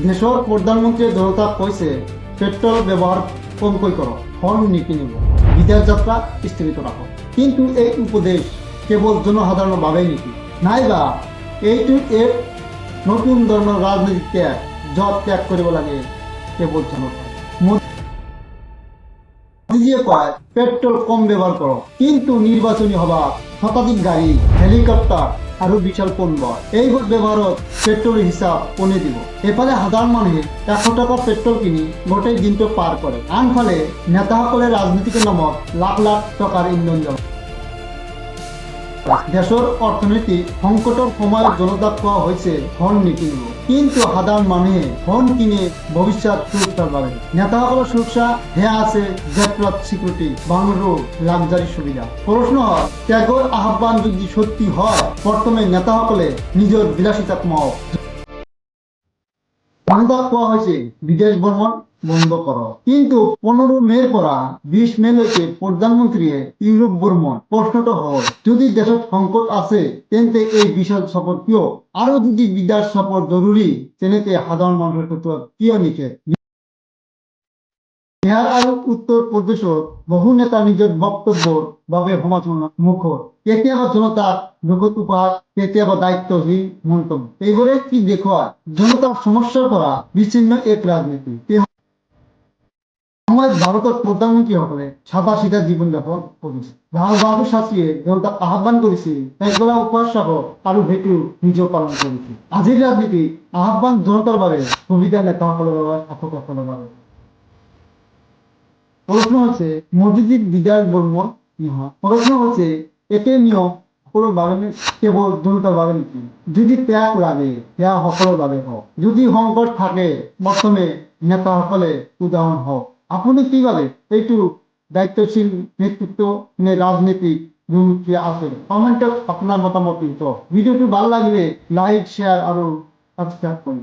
দেশৰ প্ৰধানমন্ত্ৰীয়ে জনতাক কৈছে পেট্ৰল ব্যৱহাৰ কমকৈ কৰক, হৰ্ণ নিকিনিব, বিদেশ যাত্ৰা স্থগিত ৰাখক। কিন্তু এই উপদেশ কেৱল জনসাধাৰণৰ বাবেই নেকি? নাইবা এইটো এক নতুন ধৰণৰ ৰাজনৈতিক ত্যাগ, য'ত ত্যাগ কৰিব লাগে কেৱল জনতা। মোদীজীয়ে কয় পেট্ৰল কম ব্যৱহাৰ কৰক, কিন্তু নিৰ্বাচনী সভাত শতাধিক গাড়ী, হেলিকপ্টাৰ আৰু বিশাল কনভয় এইবোৰ ব্যৱহাৰত পেট্ৰলৰ হিচাপ কোনে দিব? এফালে সাধাৰণ মানুহে 100 টকাৰ পেট্ৰল কিনি গোটেই দিনটো পাৰ কৰে, আনফালে নেতাসকলে ৰাজনীতিৰ নামত লাখ লাখ টকাৰ ইন্ধন জ্বলায়। দেশৰ অৰ্থনীতি সংকটৰ সময়ত জনতাক কোৱা হৈছে হৰ্ণ নিকিনিব, কিন্তু সাধাৰণ মানুহে হৰ্ণ কিনে ভৱিষ্যত সুৰক্ষাৰ বাবে। নেতাসকলৰ সুৰক্ষা সেয়া আছে জেটত চিকিউৰিটি, বাংলো, লাক্সাৰি সুবিধা। প্ৰশ্ন হয়, ত্যাগৰ আহ্বান যদি সত্যি হয়, প্ৰথমে নেতাসকলে নিজৰ বিলাসিতাক কমাওক। জনতাক কোৱা হৈছে বিদেশ ভ্ৰমণ বন্ধ কৰক, কিন্তু 15 মে'ৰ পৰা 20 মে'লৈকে প্ৰধানমন্ত্ৰীয়ে ইউৰোপ ভ্ৰমণ। প্ৰশ্নটো হ'ল, যদি দেশত সংকট আছে তেন্তে এই বিশাল সফৰ কিয়? আৰু যদি বিদেশ সফৰ জৰুৰী, তেন্তে সাধাৰণ মানুহৰ ক্ষেত্ৰত কিয় নিষেধ? বিহাৰ আৰু উত্তৰ প্ৰদেশত বহু নেতা নিজৰ বক্তব্যৰ বাবে সমালোচনাৰ মুখত। কেতিয়াবা জনতাক নগদ উপহাৰ, কেতিয়াবা দায়িত্বহীন মন্তব্য। এইবোৰে কি দেখুৱায়? জনতাৰ সমস্যাৰ পৰা বিচ্ছিন্ন এক ৰাজনীতি। সময়ত ভাৰতৰ প্ৰধানমন্ত্ৰীসকলে সাদা চিধা জীৱন যাপন কৰিছে। লাল বাহাদুৰ শাস্ত্ৰীয়ে জনতাক আহ্বান কৰিছিল একবেলা উপবাস ৰাখক আৰু সেইটো নিজেও পালন কৰিছিল। আজিৰ ৰাজনীতি আহ্বান জনতাৰ বাবে, সুবিধা নেতাসকলৰ বাবে, শাসকসকলৰ বাবে। প্ৰশ্ন হৈছে মোদীজীৰ বিদেশ ভ্ৰমণ নহয়। প্ৰশ্ন হৈছে একে নিয়ম সকলোৰ বাবে কেৱল জনতাৰ বাবে নেকি? যদি ত্যাগ লাগে সেয়া সকলোৰ বাবে হওক। যদি সংকট থাকে প্ৰথমে নেতাসকলে উদাহৰণ হওক। আপুনি কি ভাবে? এইটো দায়িত্বশীল নেতৃত্ব নে ৰাজনীতিক দুৰ্নীতি আছে? কমেণ্টত আপোনাৰ মতামত দিয়ক। ভিডিঅ'টো ভাল লাগিলে লাইক, শ্বেয়াৰ আৰু সাবস্ক্ৰাইব কৰিব।